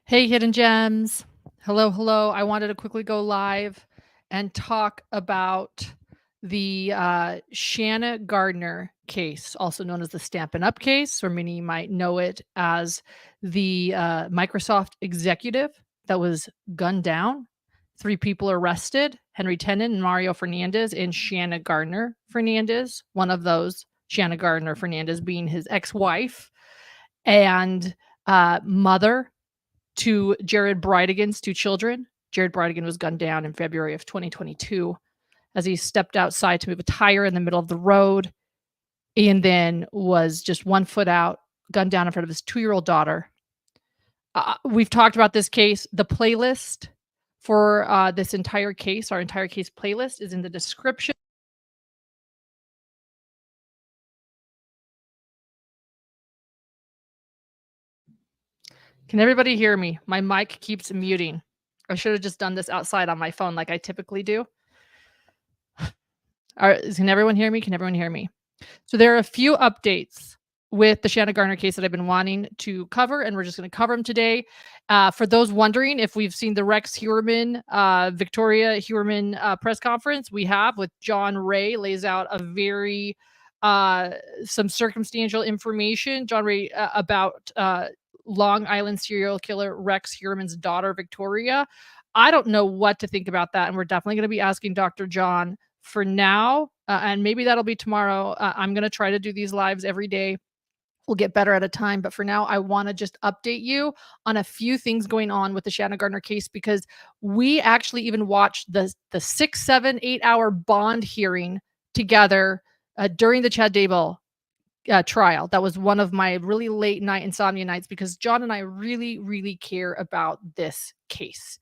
Hey, Hidden Gems. Hello, hello. I wanted to quickly go live and talk about the Shanna Gardner case, also known as the Stampin' Up case, or many might know it as the Microsoft executive that was gunned down. 3 people arrested: Henry Tenen and Mario Fernandez, and Shanna Gardner Fernandez, one of those, Shanna Gardner Fernandez being his ex wife and mother to Jared Bridegan's 2 children. Jared Bridegan was gunned down in February of 2022 as he stepped outside to move a tire in the middle of the road and then was just 1 foot out, gunned down in front of his 2-year-old daughter. We've talked about this case. The playlist for this entire case, our entire case playlist, is in the description. Can everybody hear me? My mic keeps muting. I should have just done this outside on my phone like I typically do. Can everyone hear me? Can everyone hear me? So there are a few updates with the Shanna Gardner case that I've been wanting to cover, and we're just going to cover them today. For those wondering if we've seen the Rex Heuermann, Victoria Heuermann press conference, we have, with John Ray lays out a very some circumstantial information. John Ray about Long Island serial killer Rex Heuermann's daughter Victoria. I don't know what to think about that, and we're definitely going to be asking Dr. John. For now, and maybe that'll be tomorrow. I'm going to try to do these lives every day. We'll get better at a time. But for now, I want to just update you on a few things going on with the Shanna Gardner case, because we actually even watched the 6, 7, 8 hour bond hearing together during the Chad Daybell trial. That was one of my really late night insomnia nights, because John and I really, really care about this case.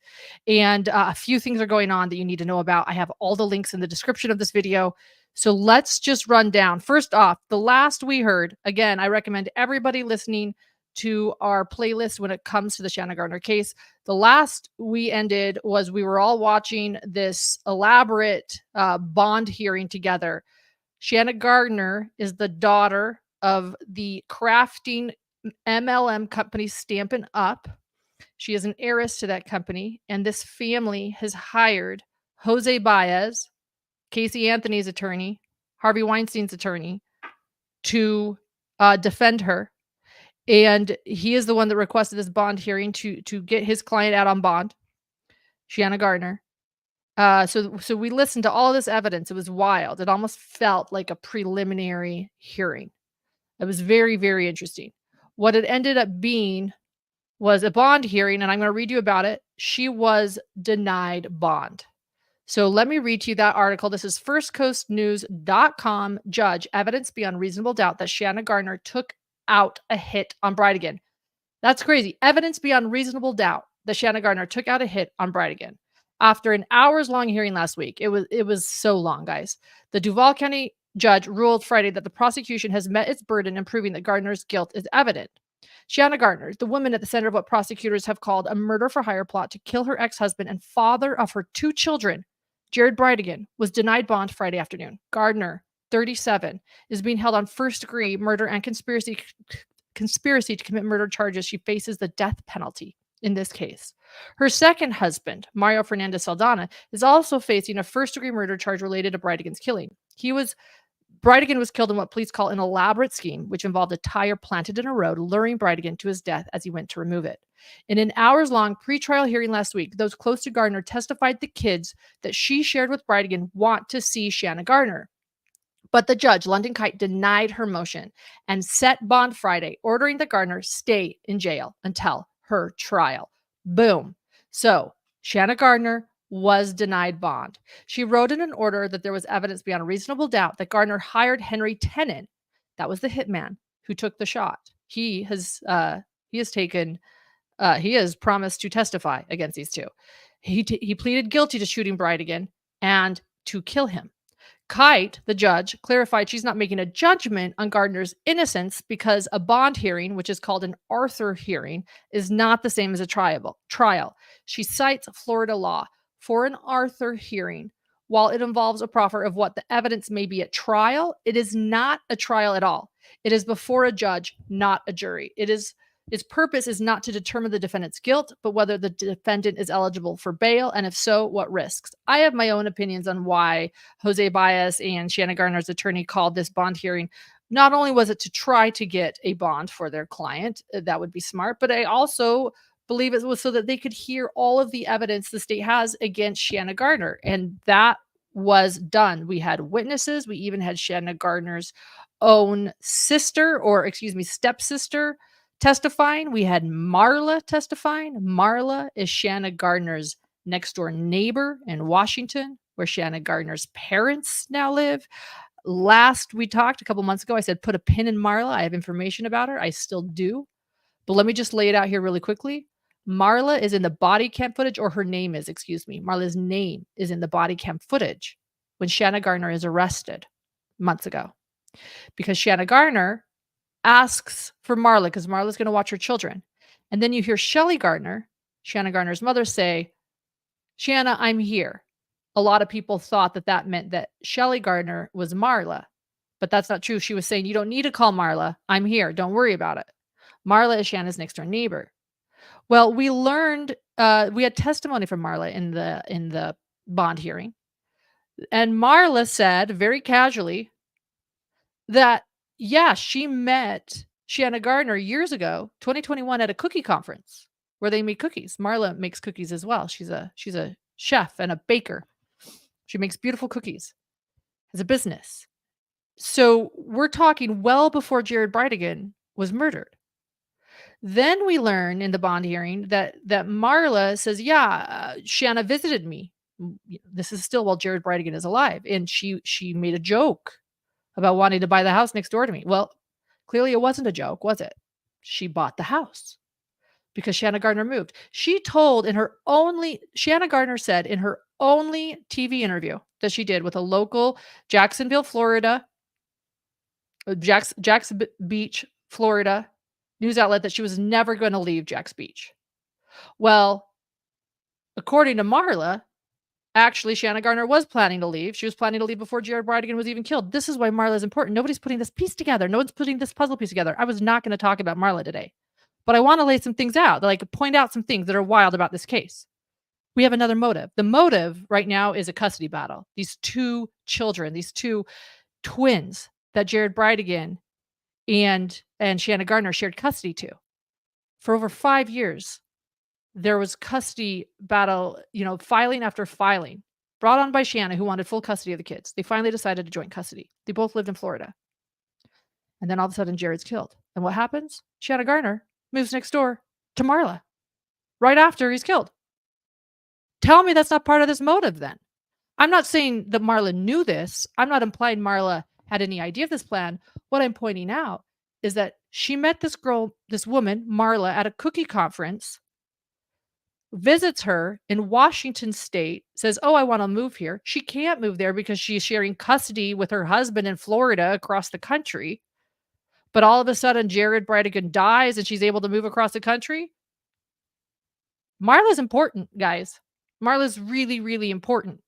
And a few things are going on that you need to know about. I have all the links in the description of this video. So let's just run down. First off, the last we heard, again, I recommend everybody listening to our playlist when it comes to the Shanna Gardner case. The last we ended was we were all watching this elaborate bond hearing together. Shanna Gardner is the daughter of the crafting MLM company Stampin' Up. She is an heiress to that company, and this family has hired Jose Baez, Casey Anthony's attorney, Harvey Weinstein's attorney, to defend her. And he is the one that requested this bond hearing to get his client out on bond, Shanna Gardner. So we listened to all this evidence. It was wild. It almost felt like a preliminary hearing. It was very, very interesting. What it ended up being was a bond hearing, and I'm going to read you about it. She was denied bond. So let me read to you that article. This is firstcoastnews.com. Judge, evidence beyond reasonable doubt that Shanna Gardner took out a hit on Bridegan. That's crazy. Evidence beyond reasonable doubt that Shanna Gardner took out a hit on Bridegan. After an hours-long hearing last week, it was so long, guys. The Duval County judge ruled Friday that the prosecution has met its burden in proving that Gardner's guilt is evident. Shanna Gardner, the woman at the center of what prosecutors have called a murder-for-hire plot to kill her ex-husband and father of her 2 children, Jared Bridegan, was denied bond Friday afternoon. Gardner, 37, is being held on first-degree murder and conspiracy to commit murder charges. She faces the death penalty in this case. Her second husband, Mario Fernandez Saldana, is also facing a first-degree murder charge related to Bridegan's killing. Bridegan was killed in what police call an elaborate scheme, which involved a tire planted in a road, luring Bridegan to his death as he went to remove it. In an hours-long pretrial hearing last week, those close to Gardner testified the kids that she shared with Bridegan want to see Shanna Gardner. But the judge, London Kite, denied her motion and set bond Friday, ordering that Gardner stay in jail until her trial. Boom. So Shanna Gardner was denied bond. She wrote in an order that there was evidence beyond a reasonable doubt that Gardner hired Henry Tenen. That was the hitman who took the shot. He has promised to testify against these two. He pleaded guilty to shooting Bridegan and to kill him. Kite, the judge, clarified she's not making a judgment on Gardner's innocence because a bond hearing, which is called an Arthur hearing, is not the same as a trial. She cites Florida law. For an Arthur hearing, while it involves a proffer of what the evidence may be at trial, it is not a trial at all. It is before a judge, not a jury. It is Its purpose is not to determine the defendant's guilt, but whether the defendant is eligible for bail, and if so, what risks. I have my own opinions on why Jose Baez and Shanna Gardner's attorney called this bond hearing. Not only was it to try to get a bond for their client, that would be smart, but I also believe it was so that they could hear all of the evidence the state has against Shanna Gardner. And that was done. We had witnesses. We even had Shanna Gardner's own sister, or excuse me, stepsister testifying. We had Marla testifying. Marla is Shanna Gardner's next door neighbor in Washington, where Shanna Gardner's parents now live. Last we talked a couple months ago, I said, put a pin in Marla. I have information about her. I still do. But let me just lay it out here really quickly. Marla is in the body cam footage, or her name is, excuse me. Marla's name is in the body cam footage when Shanna Gardner is arrested months ago. Because Shanna Gardner asks for Marla because Marla's going to watch her children. And then you hear Shelly Gardner, Shanna Gardner's mother, say, Shanna, I'm here. A lot of people thought that that meant that Shelly Gardner was Marla, but that's not true. She was saying, you don't need to call Marla. I'm here. Don't worry about it. Marla is Shanna's next door neighbor. Well, we learned, we had testimony from Marla in the bond hearing. And Marla said very casually that, yeah, she met Shanna Gardner years ago, 2021, at a cookie conference where they make cookies. Marla makes cookies as well. She's a chef and a baker. She makes beautiful cookies as a business. So we're talking well before Jared Bridegan was murdered. Then we learn in the bond hearing that Marla says, yeah, Shanna visited me. This is still while Jared Bridegan is alive. And she made a joke about wanting to buy the house next door to me. Well, clearly it wasn't a joke, was it? She bought the house because Shanna Gardner moved. She told Shanna Gardner said in her only TV interview that she did with a local Jacksonville, Florida, Jack's Beach, Florida news outlet that she was never going to leave Jack's Beach. Well, according to Marla, actually, Shanna Gardner was planning to leave. She was planning to leave before Jared Bridegan was even killed. This is why Marla is important. Nobody's putting this piece together. No one's putting this puzzle piece together. I was not going to talk about Marla today, but I want to lay some things out, that I could point out some things that are wild about this case. We have another motive. The motive right now is a custody battle. These two children, these two twins that Jared Bridegan and Shanna Gardner shared custody to. For over 5 years, there was custody battle, filing after filing, brought on by Shanna, who wanted full custody of the kids. They finally decided to joint custody. They both lived in Florida. And then all of a sudden, Jared's killed. And what happens? Shanna Gardner moves next door to Marla right after he's killed. Tell me that's not part of this motive then. I'm not saying that Marla knew this. I'm not implying Marla had any idea of this plan. What I'm pointing out is that she met this woman, Marla, at a cookie conference, visits her in Washington State, says, oh, I want to move here. She can't move there because she's sharing custody with her husband in Florida across the country. But all of a sudden, Jared Bridegan dies and she's able to move across the country. Marla's important, guys. Marla's really, really important.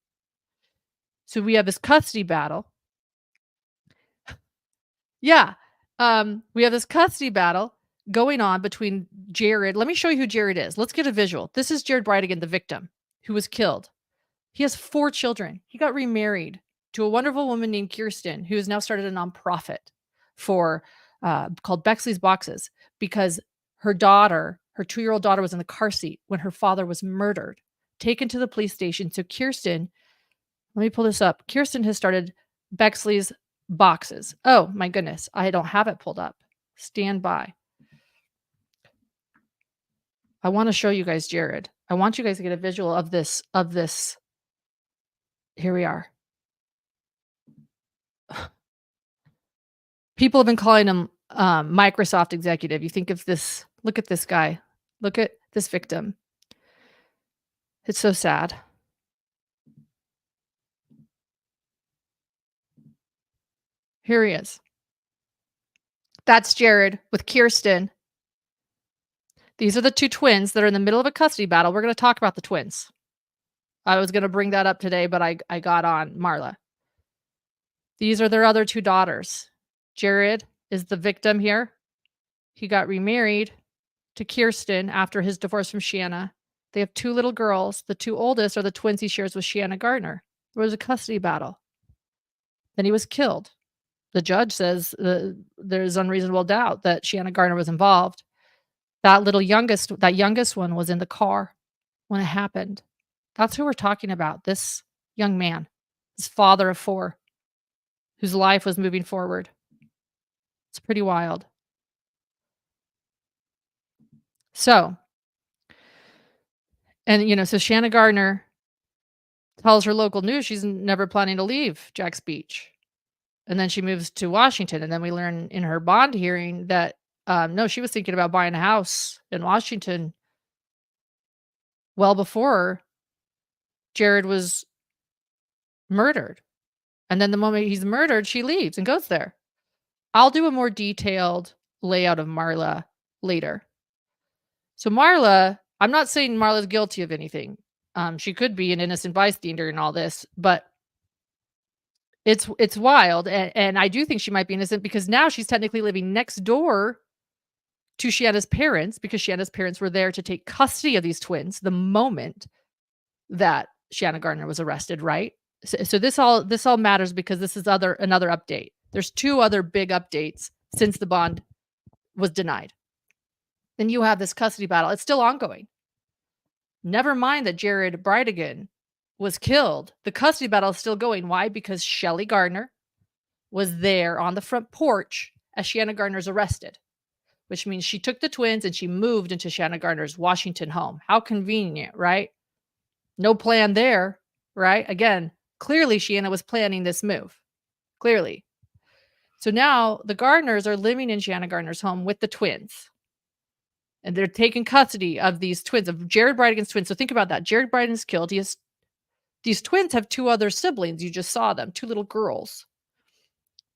So we have this custody battle. Yeah. We have this custody battle going on between Jared. Let me show you who Jared is. Let's get a visual. This is Jared Bridegan, the victim who was killed. He has 4 children. He got remarried to a wonderful woman named Kirsten, who has now started a nonprofit called Bexley's Boxes, because her 2-year-old daughter was in the car seat when her father was murdered, taken to the police station. So Kirsten, let me pull this up. Kirsten has started Bexley's Boxes. Oh my goodness. I don't have it pulled up. Stand by. I want to show you guys Jared. I want you guys to get a visual of this. Here we are. People have been calling him Microsoft executive. You think of this. Look at this guy. Look at this victim. It's so sad. Here he is. That's Jared with Kirsten. These are the 2 twins that are in the middle of a custody battle. We're going to talk about the twins. I was going to bring that up today, but I got on Marla. These are their other 2 daughters. Jared is the victim here. He got remarried to Kirsten after his divorce from Shanna. They have 2 little girls. The 2 oldest are the twins he shares with Shanna Gardner. There was a custody battle. Then he was killed. The judge says there's unreasonable doubt that Shanna Gardner was involved. That youngest one was in the car when it happened. That's who we're talking about, this young man, this father of 4, whose life was moving forward. It's pretty wild. So, so Shanna Gardner tells her local news she's never planning to leave Jack's Beach. And then she moves to Washington, and then we learn in her bond hearing that, no, she was thinking about buying a house in Washington well before Jared was murdered. And then the moment he's murdered, she leaves and goes there. I'll do a more detailed layout of Marla later. So Marla, I'm not saying Marla's guilty of anything. She could be an innocent bystander in all this, but it's wild. And I do think she might be innocent because now she's technically living next door to Shanna's parents, because Shanna's parents were there to take custody of these twins the moment that Shanna Gardner was arrested, right? So this all matters because this is another update. There's 2 other big updates since the bond was denied. Then you have this custody battle. It's still ongoing. Never mind that Jared Bridegan was killed. The custody battle is still going. Why? Because Shelly Gardner was there on the front porch as Shanna Gardner's arrested, which means she took the twins and she moved into Shanna Gardner's Washington home. How convenient, right? No plan there, right? Again, clearly Shanna was planning this move. Clearly. So now the Gardners are living in Shanna Gardner's home with the twins. And they're taking custody of these twins, of Jared Bridegan's twins. So think about that. Jared Bridegan's killed. These twins have 2 other siblings. You just saw them, 2 little girls.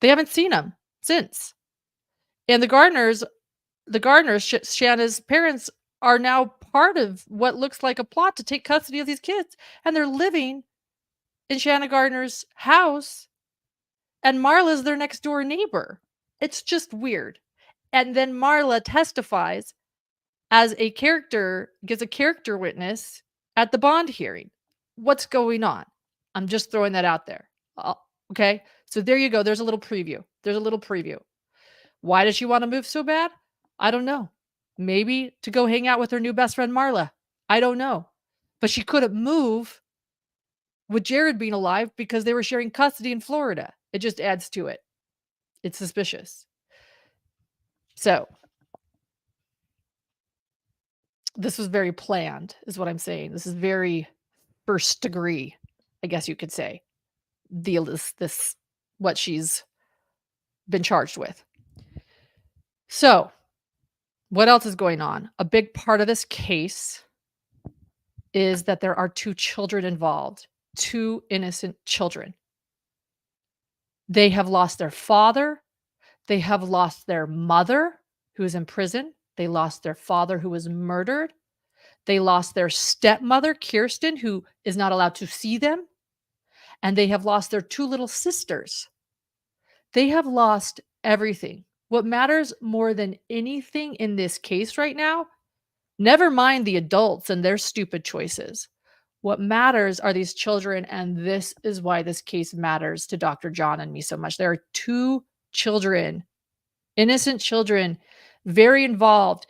They haven't seen them since. And the Gardners, Shanna's parents, are now part of what looks like a plot to take custody of these kids. And they're living in Shanna Gardner's house. And Marla's their next door neighbor. It's just weird. And then Marla testifies as a character, gives a character witness at the bond hearing. What's going on? I'm just throwing that out there. Okay. So there you go. There's a little preview. Why does she want to move so bad? I don't know. Maybe to go hang out with her new best friend, Marla. I don't know. But she couldn't move with Jared being alive because they were sharing custody in Florida. It just adds to it. It's suspicious. So this was very planned, is what I'm saying. This is very first degree, I guess you could say. This what she's been charged with. So, what else is going on? A big part of this case is that there are 2 children involved, 2 innocent children. They have lost their father. They have lost their mother, who is in prison. They lost their father, who was murdered. They lost their stepmother, Kirsten, who is not allowed to see them. And they have lost their 2 little sisters. They have lost everything. What matters more than anything in this case right now, never mind the adults and their stupid choices. What matters are these children, and this is why this case matters to Dr. John and me so much. There are 2 children, innocent children, very involved,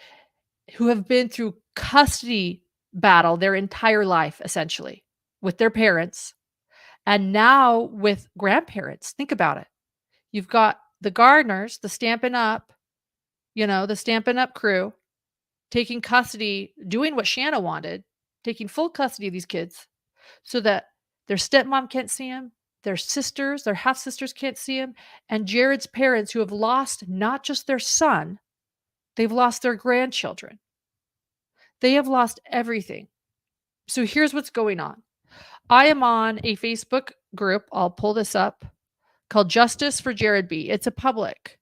who have been through custody battle their entire life, essentially, with their parents, and now with grandparents. Think about it. You've got the Gardners, the Stampin' Up, the Stampin' Up crew, taking custody, doing what Shanna wanted, taking full custody of these kids so that their stepmom can't see them, their sisters, their half-sisters can't see them, and Jared's parents, who have lost not just their son, they've lost their grandchildren. They have lost everything. So here's what's going on. I am on a Facebook group, I'll pull this up, called Justice for Jared B. It's a public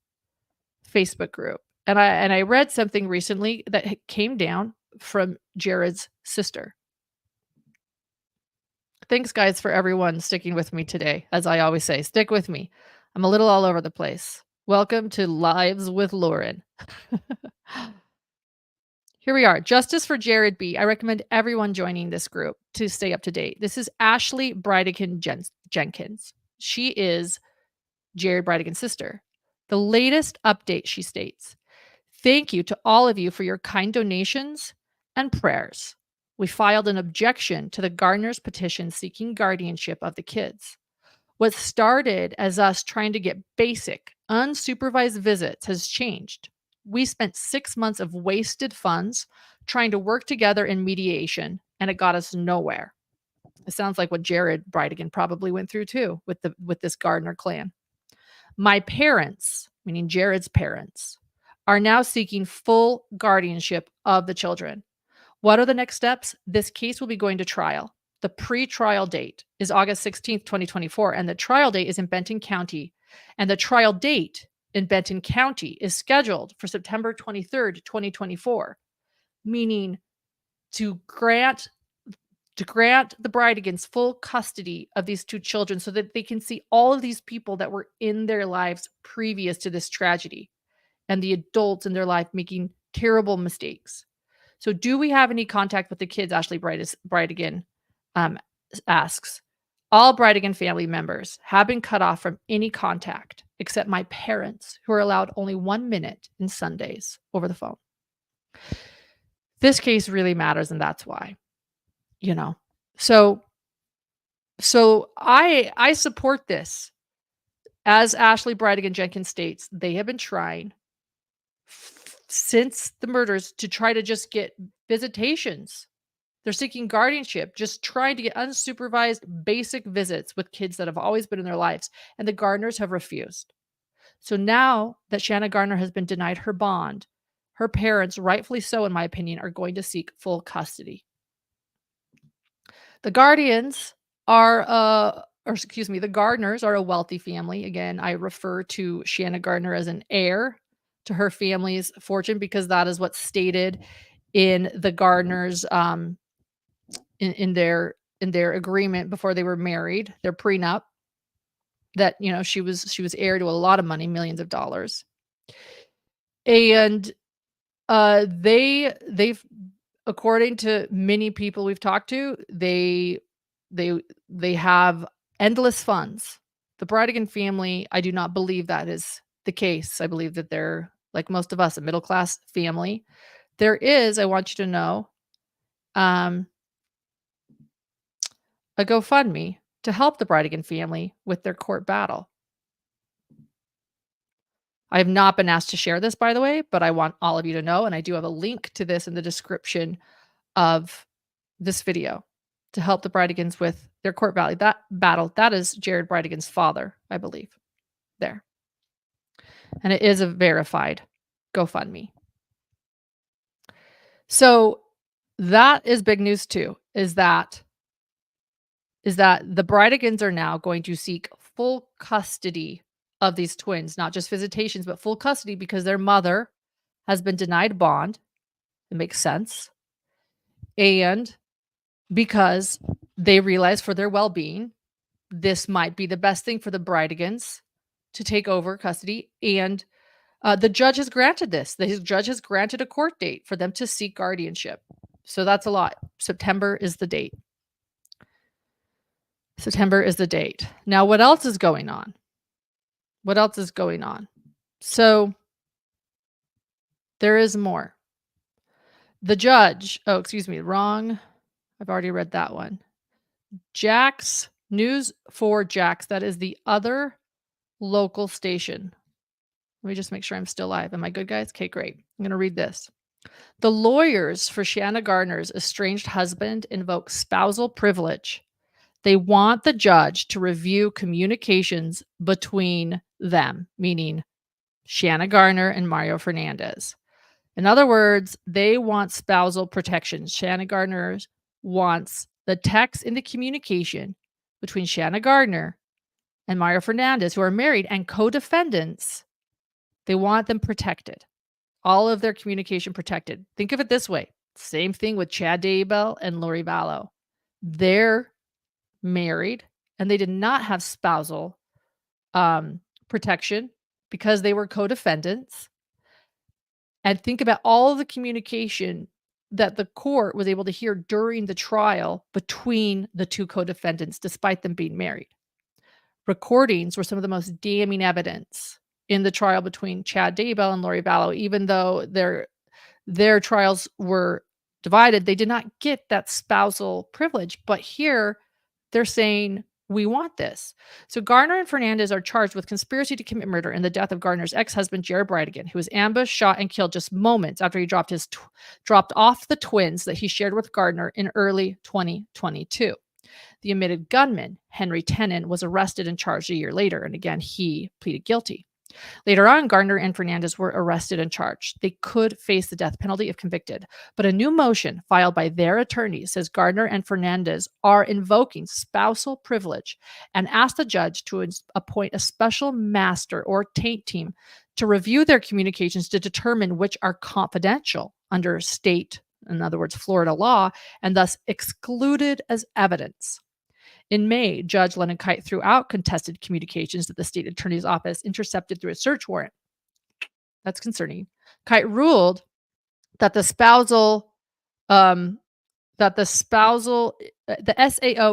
Facebook group. And I read something recently that came down from Jared's sister. Thanks, guys, for everyone sticking with me today. As I always say, stick with me. I'm a little all over the place. Welcome to Lives with Lauren. Here we are. Justice for Jared B. I recommend everyone joining this group to stay up to date. This is Ashley Bridekin Jenkins. She is Jared Bridekin's sister. The latest update, she states, thank you to all of you for your kind donations and prayers. We filed an objection to the Gardner's petition seeking guardianship of the kids. What started as us trying to get basic, unsupervised visits has changed. We spent 6 months of wasted funds trying to work together in mediation, and it got us nowhere. It sounds like what Jared Bridekin probably went through too with this Gardner clan. My parents, meaning Jared's parents, are now seeking full guardianship of the children. What are the next steps? This case will be going to trial. The pre-trial date is August 16th, 2024, and the trial date is in Benton County. And the trial date in Benton County is scheduled for September 23rd, 2024, meaning to grant the Bridigans full custody of these two children so that they can see all of these people that were in their lives previous to this tragedy and the adults in their life making terrible mistakes. So do we have any contact with the kids? Ashley Bridegan asks. All Bridegan family members have been cut off from any contact except my parents, who are allowed only 1 minute in Sundays over the phone. This case really matters, and that's why. So I support this. As Ashley Bridegan Jenkins states, they have been trying since the murders to try to just get visitations. They're seeking guardianship, just trying to get unsupervised basic visits with kids that have always been in their lives, and the Gardners have refused. So now that Shanna Gardner has been denied her bond, her parents, rightfully so in my opinion, are going to seek full custody. The Gardners are a wealthy family. Again, I refer to Shanna Gardner as an heir to her family's fortune because that is what's stated in the Gardners in their agreement before they were married, their prenup, that she was heir to a lot of money, millions of dollars. And they've according to many people we've talked to, they have endless funds. The Bridegan family, I do not believe that is the case. I believe that they're, like most of us, a middle-class family. There is, I want you to know, a GoFundMe to help the Bridegan family with their court battle. I have not been asked to share this, by the way, but I want all of you to know, and I do have a link to this in the description of this video to help the Bridigans with their court battle. That is Jared Bridegan's father, I believe. There. And it is a verified GoFundMe. So that is big news too, is that the Bridigans are now going to seek full custody of these twins, not just visitations, but full custody because their mother has been denied bond. It makes sense. And because they realize for their well-being, this might be the best thing for the Bridigans to take over custody. And the judge has granted this. The judge has granted a court date for them to seek guardianship. So that's a lot. September is the date. September is the date. Now, what else is going on? What else is going on? So there is more. The judge, wrong. I've already read that one. Jax, News for Jax. That is the other local station. Let me just make sure I'm still live. Am I good, guys? Okay, great. I'm going to read this. The lawyers for Shanna Gardner's estranged husband invoke spousal privilege. They want the judge to review communications between them, meaning Shanna Gardner and Mario Fernandez. In other words, they want spousal protection. Shanna Gardner wants the text in the communication between Shanna Gardner and Mario Fernandez, who are married and co-defendants. They want them protected. All of their communication protected. Think of it this way. Same thing with Chad Daybell and Lori Vallow. They're married and they did not have spousal protection because they were co-defendants. And think about all the communication that the court was able to hear during the trial between the two co-defendants, despite them being married. Recordings were some of the most damning evidence in the trial between Chad Daybell and Lori Vallow. Even though their trials were divided, they did not get that spousal privilege. But here they're saying, we want this. So Gardner and Fernandez are charged with conspiracy to commit murder in the death of Gardner's ex-husband, Jared Bridegan, who was ambushed, shot, and killed just moments after he dropped off the twins that he shared with Gardner in early 2022. The admitted gunman, Henry Tenen, was arrested and charged a year later, and again, he pleaded guilty. Later on, Gardner and Fernandez were arrested and charged. They could face the death penalty if convicted, but a new motion filed by their attorneys says Gardner and Fernandez are invoking spousal privilege and asked the judge to appoint a special master or taint team to review their communications to determine which are confidential under state, in other words, Florida law, and thus excluded as evidence. In May, Judge Lennon Kite threw out contested communications that the state attorney's office intercepted through a search warrant. That's concerning. Kite ruled that the SAO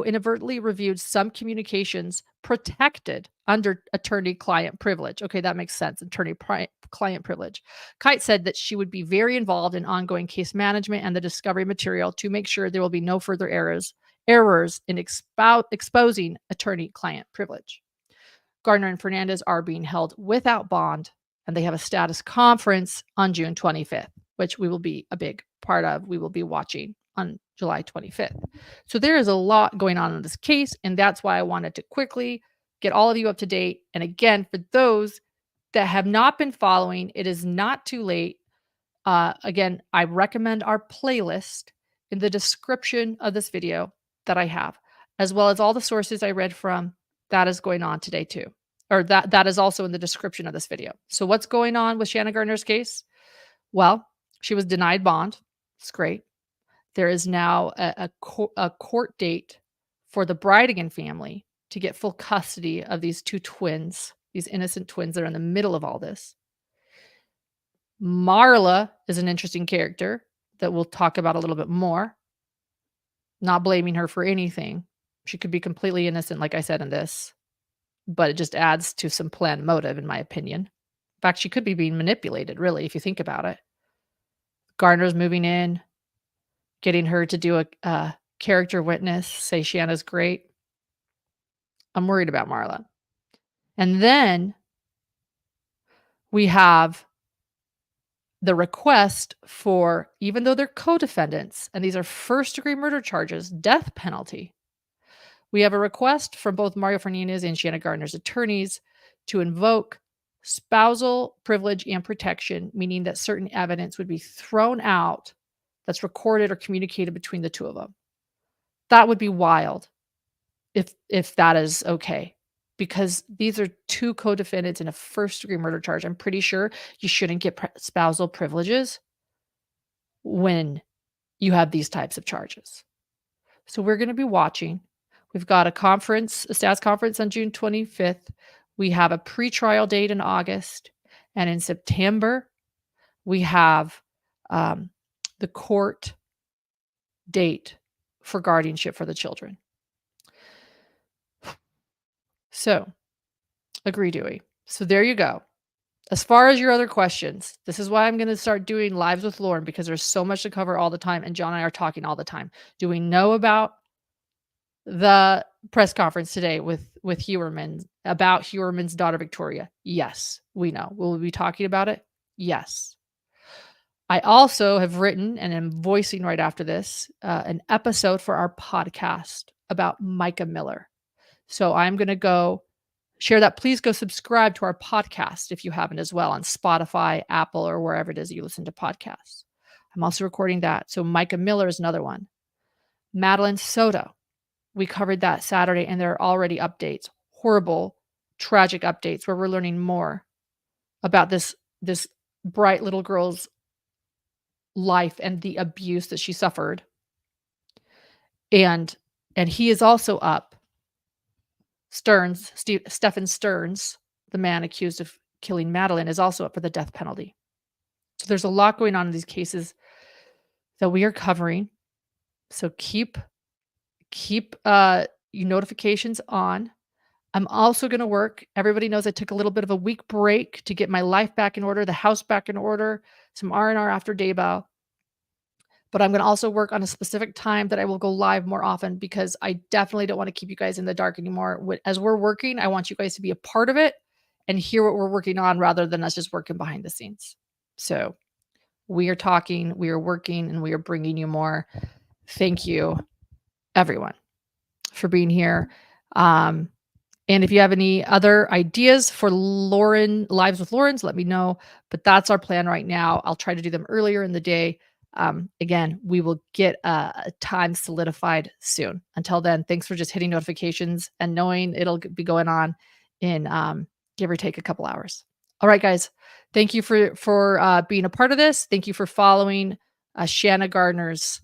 inadvertently reviewed some communications protected under attorney-client privilege. Okay, that makes sense. Attorney-client privilege. Kite said that she would be very involved in ongoing case management and the discovery material to make sure there will be no further errors in exposing attorney-client privilege. Gardner and Fernandez are being held without bond, and they have a status conference on June 25th, which we will be a big part of. We will be watching on July 25th. So there is a lot going on in this case, and that's why I wanted to quickly get all of you up to date. And again, for those that have not been following, it is not too late. Again, I recommend our playlist in the description of this video that I have, as well as all the sources I read from. That is going on today too, or that is also in the description of this video. So what's going on with Shanna Gardner's case? Well, she was denied bond. It's great. There is now a court date for the Bridegan family to get full custody of these two twins, these innocent twins that are in the middle of all this. Marla is an interesting character that we'll talk about a little bit more. Not blaming her for anything. She could be completely innocent, like I said in this, but it just adds to some planned motive, in my opinion. In fact, she could be being manipulated, really, if you think about it. Gardner's moving in, getting her to do a character witness, say Shanna's great. I'm worried about Marla. And then we have the request for, even though they're co-defendants, and these are first-degree murder charges, death penalty. We have a request from both Mario Fernandez and Shanna Gardner's attorneys to invoke spousal privilege and protection, meaning that certain evidence would be thrown out that's recorded or communicated between the two of them. That would be wild if that is okay, because these are two co-defendants in a first-degree murder charge. I'm pretty sure you shouldn't get spousal privileges when you have these types of charges. So we're going to be watching. We've got a status conference on June 25th. We have a pretrial date in August. And in September, we have the court date for guardianship for the children. So, agree, Dewey. So there you go. As far as your other questions, this is why I'm going to start doing lives with Lauren, because there's so much to cover all the time, and John and I are talking all the time. Do we know about the press conference today with Heuermann, about Heuermann's daughter, Victoria? Yes, we know. Will we be talking about it? Yes. I also have written, and am voicing right after this, an episode for our podcast about Micah Miller. So I'm going to go share that. Please go subscribe to our podcast if you haven't as well, on Spotify, Apple, or wherever it is you listen to podcasts. I'm also recording that. So Micah Miller is another one. Madeline Soto. We covered that Saturday, and there are already updates, horrible, tragic updates, where we're learning more about this bright little girl's life and the abuse that she suffered. And he is also up. Stephen Stearns, the man accused of killing Madeline, is also up for the death penalty. So there's a lot going on in these cases. that we are covering. So keep your notifications on. I'm also going to work. Everybody knows I took a little bit of a week break to get my life back in order, the house back in order, some R&R after Daybell. But I'm going to also work on a specific time that I will go live more often, because I definitely don't want to keep you guys in the dark anymore. As we're working, I want you guys to be a part of it and hear what we're working on, rather than us just working behind the scenes. So we are talking, we are working, and we are bringing you more. Thank you, everyone, for being here. And if you have any other ideas for lives with Lauren's, let me know. But that's our plan right now. I'll try to do them earlier in the day. Again, we will get a time solidified soon. Until then, thanks for just hitting notifications and knowing it'll be going on in give or take a couple hours. All right, guys. Thank you for being a part of this. Thank you for following Shanna Gardner's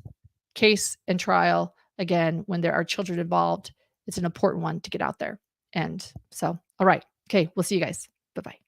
case and trial. Again, when there are children involved, it's an important one to get out there. And so, all right. Okay. We'll see you guys. Bye-bye.